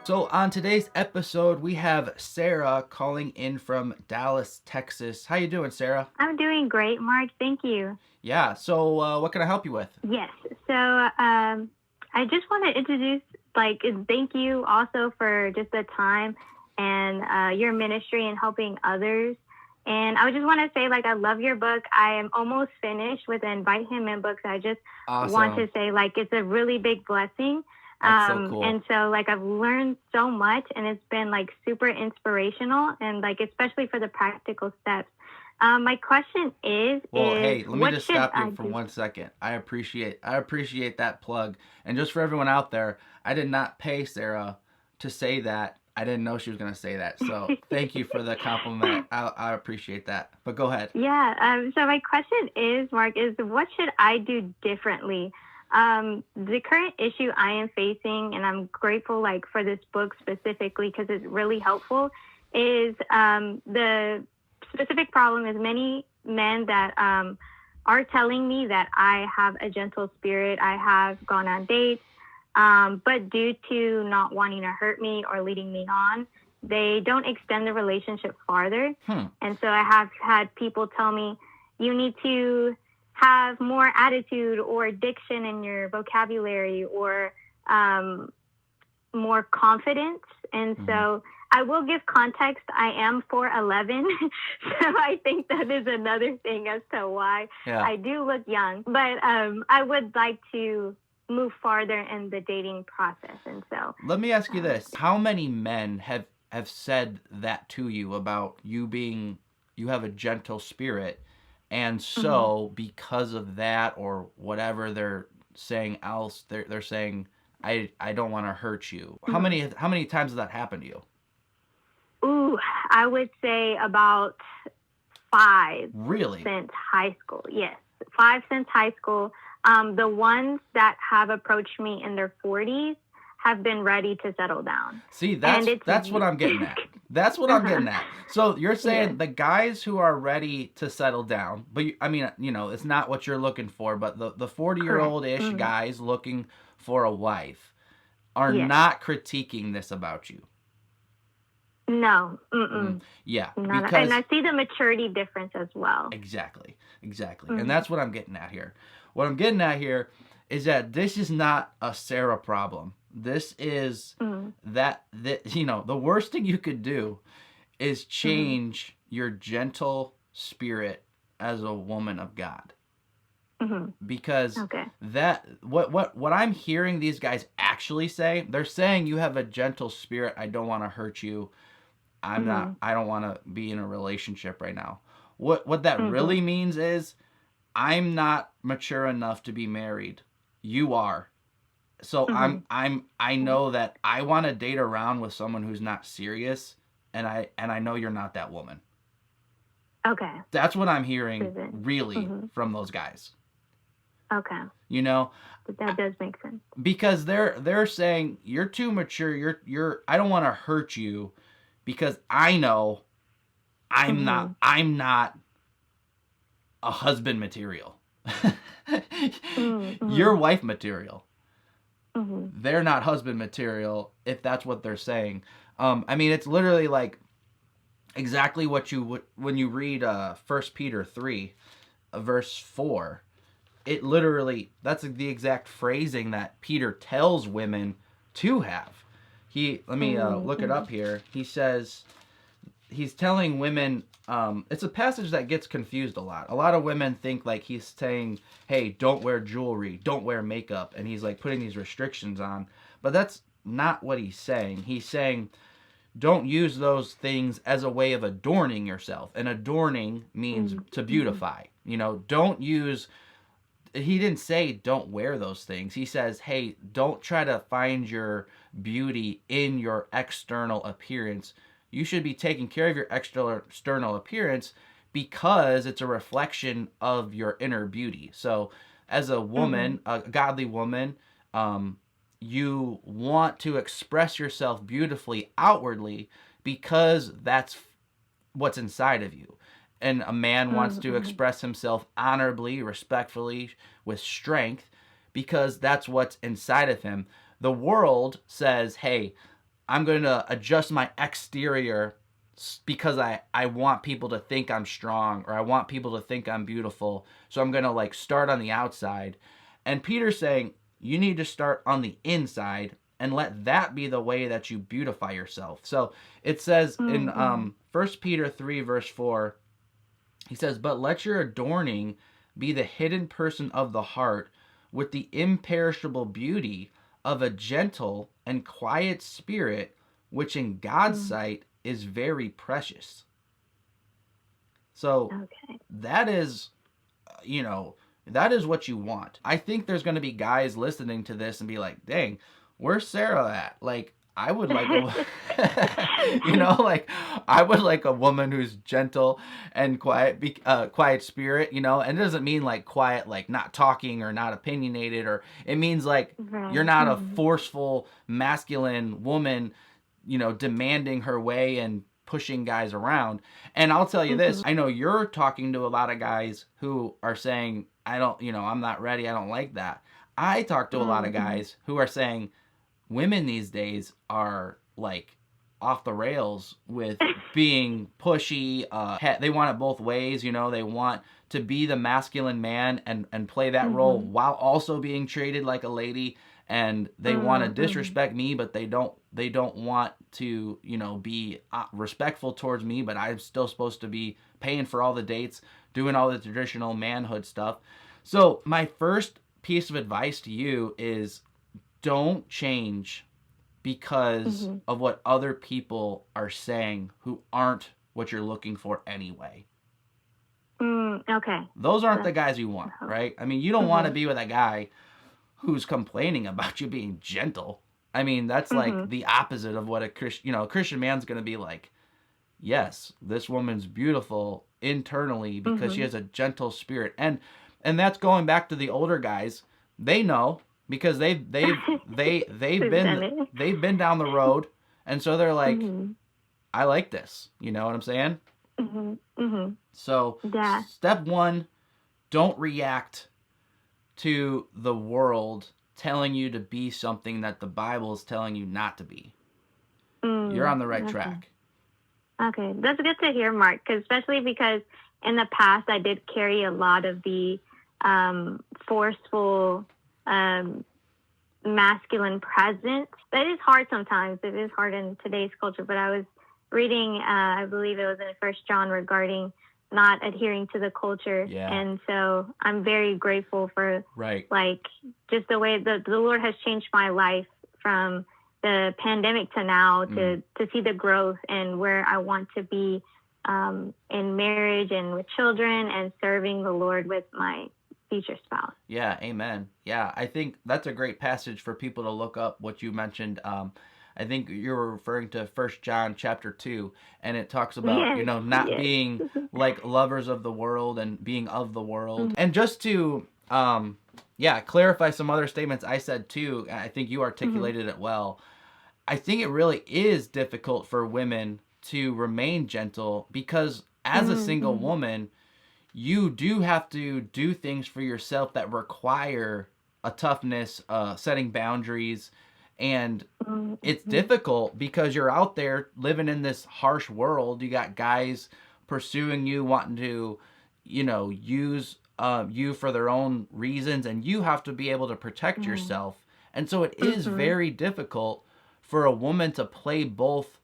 So on today's episode, we have Sarah calling in from Dallas, Texas. How you doing, Sarah? I'm doing great, Mark. Thank you. Yeah. So what can I help you with? Yes. I just want to introduce, and thank you also for just the time and your ministry and helping others. And I just want to say, I love your book. I am almost finished with the Invite Him in books. I just want Awesome. to say, it's a really big blessing. That's so cool. And so, I've learned so much, and it's been, super inspirational, and, especially for the practical steps. My question Well, is hey, let me what just should stop I you for do? 1 second. I appreciate that plug. And just for everyone out there, I did not pay Sarah to say that. I didn't know she was going to say that. So thank you for the compliment. I appreciate that. But go ahead. Yeah. So my question is, Mark, is what should I do differently? The current issue I am facing, and I'm grateful, for this book specifically because it's really helpful, is the specific problem is many men that are telling me that I have a gentle spirit. I have gone on dates, but due to not wanting to hurt me or leading me on, they don't extend the relationship farther. And so I have had people tell me, you need to have more attitude or diction in your vocabulary or more confidence. And so I will give context. I am 4'11", so I think that is another thing as to why I do look young. But I would like to move farther in the dating process. And so let me ask you this. How many men have said that to you about you have a gentle spirit, and so because of that or whatever they're saying else, they're saying I don't want to hurt you. How many times has that happened to you? Ooh, I would say about 5. Really? Since high school. Yes, 5 since high school. The ones that have approached me in their 40s have been ready to settle down. See, that's what I'm getting at. That's what I'm getting at. So you're saying the guys who are ready to settle down, but it's not what you're looking for, but the 40-year-old-ish guys looking for a wife are not critiquing this about you. No. Yeah. And I see the maturity difference as well. Exactly. And that's what I'm getting at here. What I'm getting at here is that this is not a Sarah problem. This is that the worst thing you could do is change your gentle spirit as a woman of God. Because that what I'm hearing these guys actually say, they're saying you have a gentle spirit. I don't want to hurt you. I don't want to be in a relationship right now. What that really means is I'm not mature enough to be married. You are. So I know that I want to date around with someone who's not serious, and I know you're not that woman. Okay. That's what I'm hearing really from those guys. Okay. That does make sense. Because they're saying you're too mature, you're I don't want to hurt you because I know I'm not a husband material. You're wife material. They're not husband material if that's what they're saying. It's literally like exactly what you would when you read 1 Peter 3 verse 4. It literally, that's the exact phrasing that Peter tells women to have. Let me look it up here. He says he's telling women, it's a passage that gets confused a lot. A lot of women think like he's saying, hey, don't wear jewelry, don't wear makeup, and he's like putting these restrictions on. But that's not what he's saying. He's saying don't use those things as a way of adorning yourself. And adorning means to beautify. Don't use... He didn't say don't wear those things. He says, hey, don't try to find your beauty in your external appearance. You should be taking care of your external appearance because it's a reflection of your inner beauty. So as a woman, a godly woman, you want to express yourself beautifully outwardly because that's what's inside of you. And a man wants to express himself honorably, respectfully, with strength, because that's what's inside of him. The world says, hey, I'm going to adjust my exterior because I want people to think I'm strong, or I want people to think I'm beautiful. So I'm going to like start on the outside. And Peter's saying you need to start on the inside and let that be the way that you beautify yourself. So it says in 1 Peter 3 verse 4, he says, but let your adorning be the hidden person of the heart with the imperishable beauty of a gentle and quiet spirit, which in God's sight is very precious. So that is, that is what you want. I think there's going to be guys listening to this and be like, dang, where's Sarah at? Like, I would like I would like a woman who's gentle and quiet spirit, and it doesn't mean like quiet, like not talking or not opinionated, or it means like you're not a forceful masculine woman, demanding her way and pushing guys around. And I'll tell you this, I know you're talking to a lot of guys who are saying, I'm not ready. I don't like that. I talk to a lot of guys who are saying, women these days are like off the rails with being pushy. They want it both ways. They want to be the masculine man and play that role while also being treated like a lady. And they want to disrespect me, but they don't want to, be respectful towards me, but I'm still supposed to be paying for all the dates, doing all the traditional manhood stuff. So my first piece of advice to you is, don't change because of what other people are saying who aren't what you're looking for anyway. Okay. Those aren't the guys you want, right? I mean, you don't want to be with a guy who's complaining about you being gentle. I mean, that's like the opposite of what a Christian man's going to be like. Yes, this woman's beautiful internally because she has a gentle spirit. And that's going back to the older guys. They know, because they've been down the road, and so they're like, I like this. You know what I'm saying? So step one, don't react to the world telling you to be something that the Bible is telling you not to be. You're on the right track. Okay, that's good to hear, Mark, especially because in the past I did carry a lot of the forceful masculine presence. That is hard sometimes. It is hard in today's culture. But I was reading, I believe it was in 1 John, regarding not adhering to the culture. Yeah. And so I'm very grateful for like just the way the Lord has changed my life from the pandemic to now, to see the growth and where I want to be in marriage and with children and serving the Lord with my future spouse. Yeah, amen. Yeah, I think that's a great passage for people to look up what you mentioned. I think you're referring to 1 John chapter 2, and it talks about, not being like lovers of the world and being of the world. And just to, clarify some other statements I said too, I think you articulated it well. I think it really is difficult for women to remain gentle because as a single woman, you do have to do things for yourself that require a toughness, setting boundaries. And it's difficult because you're out there living in this harsh world. You got guys pursuing you, wanting to, use you for their own reasons, and you have to be able to protect yourself. And so it is very difficult for a woman to play both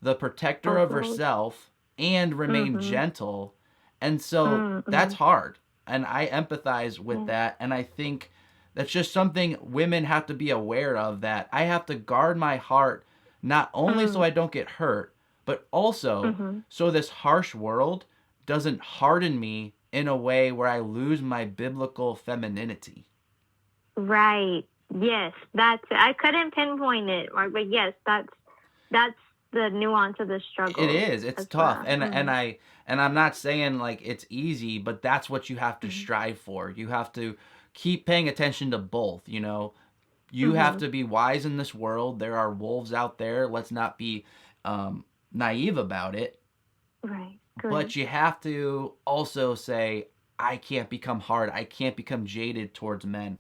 the protector of herself and remain gentle. And so that's hard. And I empathize with that. And I think that's just something women have to be aware of, that I have to guard my heart, not only so I don't get hurt, but also so this harsh world doesn't harden me in a way where I lose my biblical femininity. Right. Yes, I couldn't pinpoint it, Mark, but yes, that's the nuance of the struggle. It is. It's tough. And I'm not saying like it's easy, but that's what you have to strive for. You have to keep paying attention to both, You have to be wise in this world. There are wolves out there. Let's not be naive about it. Right. But you have to also say, I can't become hard. I can't become jaded towards men.